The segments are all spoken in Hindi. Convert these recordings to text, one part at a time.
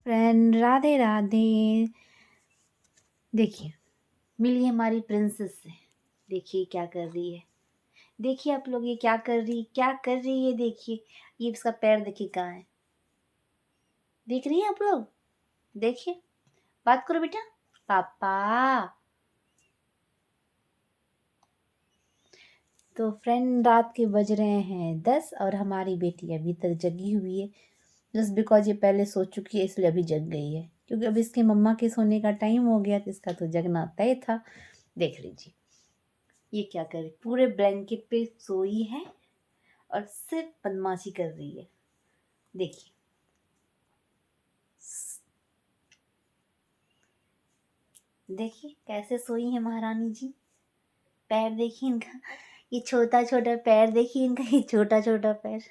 फ्रेंड राधे राधे। देखिए, मिली हमारी प्रिंसेस से। देखिए क्या कर रही है। देखिए आप लोग, ये क्या कर रही है। देखिए ये इसका पैर देखिए कहाँ है। देख रही हैं आप लोग। देखिए, बात करो बेटा। पापा। तो फ्रेंड, रात के बज रहे हैं 10 और हमारी बेटी अभी तक जगी हुई है। जस्ट बिकॉज ये पहले सो चुकी है इसलिए अभी जग गई है, क्योंकि अब इसकी मम्मा के सोने का टाइम हो गया तो इसका तो जगना तय था। देख लीजिए ये क्या करे, पूरे ब्लैंकेट पे सोई है और सिर्फ बदमाशी कर रही है। देखिए देखिए कैसे सोई है महारानी जी। पैर देखिए इनका, ये छोटा छोटा पैर देखिए इनका, ये छोटा छोटा पैर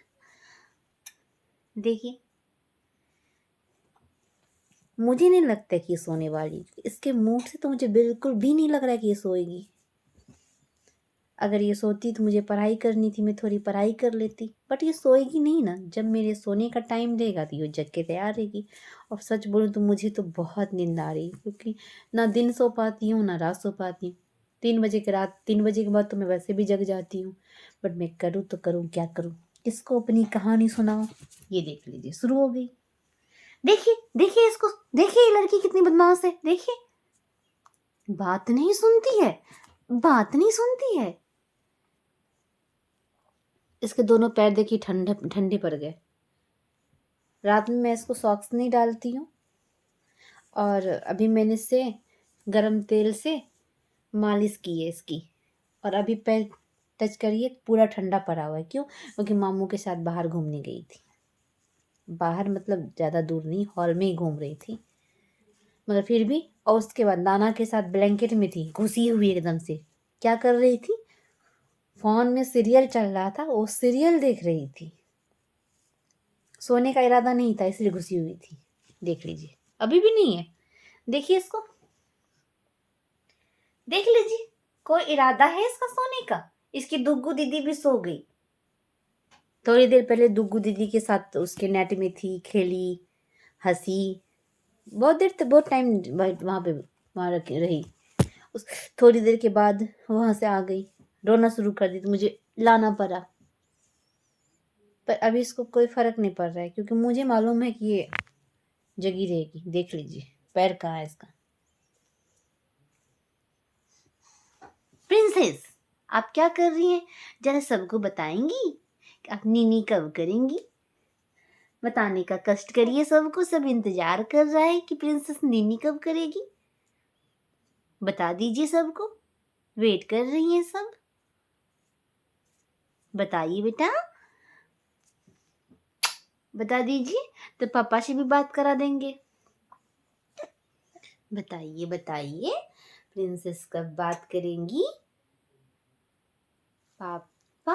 देखिए। मुझे नहीं लगता कि ये सोने वाली, इसके मूड से तो मुझे बिल्कुल भी नहीं लग रहा कि ये सोएगी। अगर ये सोती तो मुझे पढ़ाई करनी थी, मैं थोड़ी पढ़ाई कर लेती, बट ये सोएगी नहीं ना। जब मेरे सोने का टाइम देगा तो ये जग के तैयार रहेगी। और सच बोलूं तो मुझे तो बहुत नींद आ रही है, क्योंकि ना दिन सो पाती हूँ ना रात सो पाती हूँ। 3 बजे के बाद तो मैं वैसे भी जग जाती हूँ। बट मैं करूँ तो करूँ क्या करूँ, किसको अपनी कहानी सुनाऊँ। ये देख लीजिए शुरू हो गई। देखिए देखिए इसको, देखिए ये लड़की कितनी बदमाश है। देखिए बात नहीं सुनती है, बात नहीं सुनती है। इसके दोनों पैर देखिए ठंडे ठंडे पड़ गए। रात में मैं इसको सॉक्स नहीं डालती हूँ, और अभी मैंने इससे गरम तेल से मालिश की है इसकी। और अभी पैर टच करिए पूरा ठंडा पड़ा हुआ है। क्यों? क्योंकि मामू के साथ बाहर घूमने गई थी। बाहर मतलब ज़्यादा दूर नहीं, हॉल में ही घूम रही थी, मगर फिर भी। और उसके बाद नाना के साथ ब्लैंकेट में थी घुसी हुई एकदम से। क्या कर रही थी? फोन में सीरियल चल रहा था, वो सीरियल देख रही थी। सोने का इरादा नहीं था इसलिए घुसी हुई थी। देख लीजिए अभी भी नहीं है। देखिए इसको, देख लीजिए कोई इरादा है इसका सोने का। इसकी दुग्गू दीदी भी सो गई। थोड़ी देर पहले दुग्गू दीदी के साथ उसके नेट में थी, खेली, हंसी। बहुत देर तक, बहुत टाइम वहां पे रही। उस थोड़ी देर के बाद वहां से आ गई, रोना शुरू कर दी तो मुझे लाना पड़ा। पर अभी इसको कोई फर्क नहीं पड़ रहा है, क्योंकि मुझे मालूम है कि ये जगी रहेगी। देख लीजिए पैर कहाँ है इसका। प्रिंसेस, आप क्या कर रही हैं? जरा सबको बताएंगी कि आप नीनी कब करेंगी? बताने का कष्ट करिए सबको, सब इंतजार कर रहा है कि प्रिंसेस नीनी कब करेगी। बता दीजिए सबको, वेट कर रही हैं सब। बताइए बेटा, बता दीजिए तो पापा से भी बात करा देंगे। बताइए बताइए, प्रिंसेस कब बात करेंगी? पापा,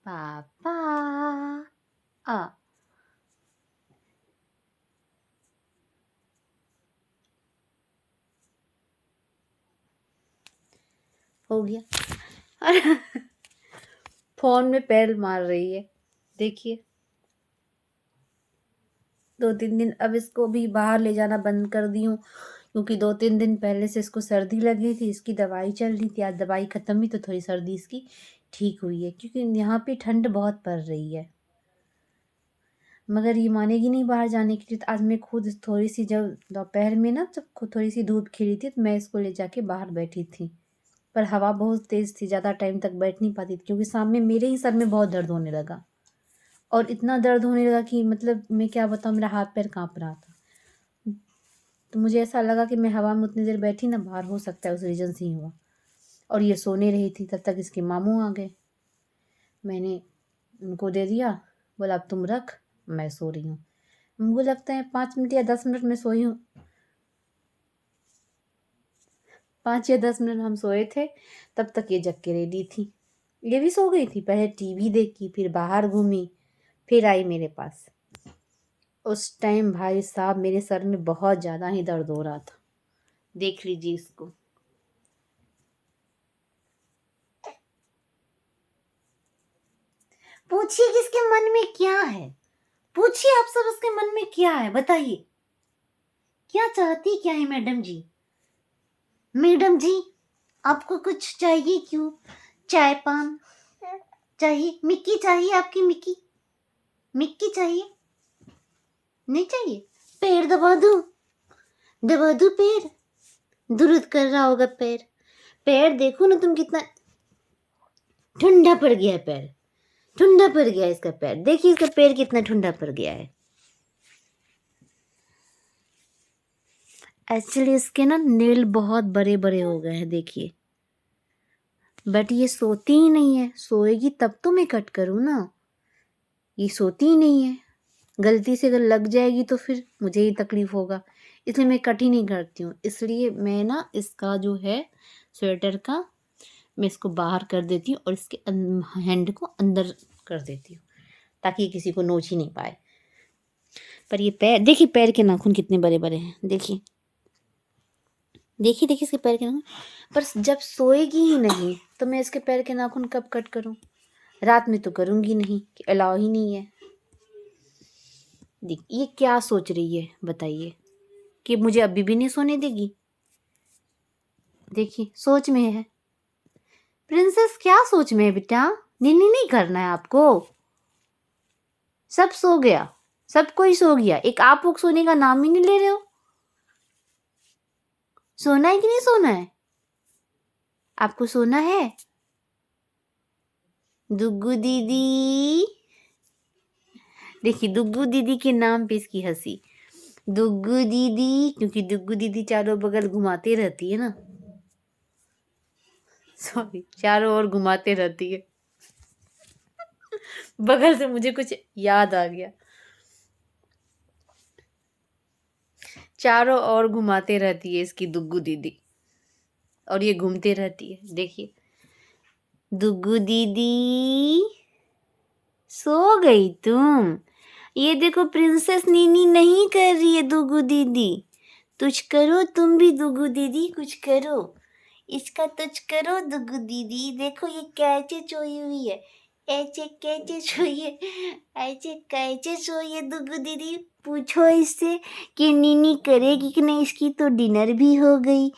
पापा। आ हो गया। और फोन में पैर मार रही है। देखिए 2-3 दिन अब इसको भी बाहर ले जाना बंद कर दी हूँ, क्योंकि 2-3 दिन पहले से इसको सर्दी लगी थी। इसकी दवाई चल रही थी, आज दवाई खत्म हुई तो थोड़ी सर्दी इसकी ठीक हुई है, क्योंकि यहाँ पे ठंड बहुत पड़ रही है। मगर ये मानेगी नहीं बाहर जाने के लिए। तो आज मैं खुद थोड़ी सी, जब दोपहर में ना, जब खुद थोड़ी सी धूप खिली थी, तो मैं इसको ले जाके बाहर बैठी थी। पर हवा बहुत तेज़ थी, ज़्यादा टाइम तक बैठ नहीं पाती थी, क्योंकि सामने मेरे ही सर में बहुत दर्द होने लगा। और इतना दर्द होने लगा कि मतलब मैं क्या बताऊँ, मेरा हाथ पैर काँप रहा था। तो मुझे ऐसा लगा कि मैं हवा में उतनी देर बैठी ना, बाहर हो सकता है उस रीजन से ही हुआ। और ये सोने रही थी, तब तक इसके मामू आ गए। मैंने उनको दे दिया, बोला अब तुम रख, मैं सो रही हूँ। मुझे लगता है 5 मिनट या 10 मिनट में सोई हूँ। 5 या 10 मिनट हम सोए थे, तब तक ये जग के रेडी थी। ये भी सो गई थी, पहले टीवी देखी, फिर बाहर घूमी, फिर आई मेरे पास। उस टाइम भाई साहब मेरे सर में बहुत ज़्यादा ही दर्द हो रहा था। देख लीजिए इसको। पूछिए किसके मन में क्या है, पूछिए आप सब, उसके मन में क्या है बताइए, क्या चाहती क्या है मैडम जी? मैडम जी आपको कुछ चाहिए क्यों? चाय पान चाहिए? मिक्की चाहिए आपकी? मिक्की मिक्की चाहिए? नहीं चाहिए? पैर दबा दूं? दबा दूं पैर? दर्द कर रहा होगा पैर। पैर देखो ना तुम, कितना ठंडा पड़ गया है पैर, ठंडा पड़ गया है इसका पैर। देखिए इसका पैर कितना ठंडा पड़ गया है। एक्चुअली इसके ना नेल बहुत बड़े बड़े हो गए हैं देखिए, बट ये सोती ही नहीं है। सोएगी तब तो मैं कट करूँ ना, ये सोती ही नहीं है। गलती से अगर लग जाएगी तो फिर मुझे ही तकलीफ होगा, इसलिए मैं कट ही नहीं करती हूँ। इसलिए मैं ना इसका जो है स्वेटर का, मैं इसको बाहर कर देती हूँ और इसके हैंड को अंदर कर देती हूँ, ताकि किसी को नोच ही नहीं पाए। पर ये पैर देखिए, पैर के नाखून कितने बड़े बड़े हैं, देखिए देखिए देखिए इसके पैर के नाखून। पर जब सोएगी ही नहीं तो मैं इसके पैर के नाखून कब कट करूं? रात में तो करूंगी नहीं, कि अलाउ ही नहीं है। देख ये क्या सोच रही है बताइए, कि मुझे अभी भी नहीं सोने देगी? देखिए सोच में है प्रिंसेस, क्या सोच में है बेटा? नीनी नहीं करना है आपको? सब सो गया, सब कोई सो गया, एक आप लोग सोने का नाम ही नहीं ले रहे हो। सोना है कि नहीं सोना है? आपको सोना है? दुग्गू दीदी, देखिए दुग्गू दीदी के नाम पे इसकी हंसी। दुग्गू दीदी, क्योंकि दुग्गू दीदी चारों बगल घुमाते रहती है ना, सॉरी चारों ओर घुमाते रहती है। बगल से मुझे कुछ याद आ गया, चारों ओर घुमाते रहती है इसकी दुग्गू दीदी, और ये घूमते रहती है। देखिए दुग्गू दीदी सो गई तुम? ये देखो प्रिंसेस नीनी नहीं कर रही है दुग्गू दीदी, कुछ करो तुम भी दुग्गू दीदी, कुछ करो, इसका कुछ करो दुग्गू दीदी। देखो ये कैसे सोई हुई है, ऐसे कैसे सोई है, ऐसे कैसे सोई है दुग्गू दीदी। पूछो इससे कि नीनी करेगी कि नहीं। इसकी तो डिनर भी हो गई,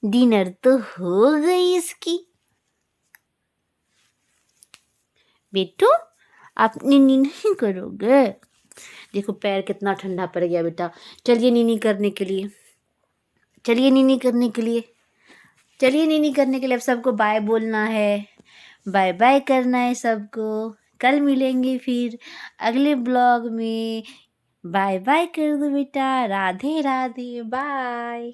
डिनर तो हो गई इसकी। बेटू आप नीनी नहीं करोगे? देखो पैर कितना ठंडा पड़ गया बेटा। चलिए नीनी करने के लिए, चलिए नीनी करने के लिए, चलिए नीनी करने के लिए। अब सबको बाय बोलना है, बाय बाय करना है सबको। कल मिलेंगे फिर अगले ब्लॉग में। बाय बाय कर दो बेटा, राधे राधे, बाय।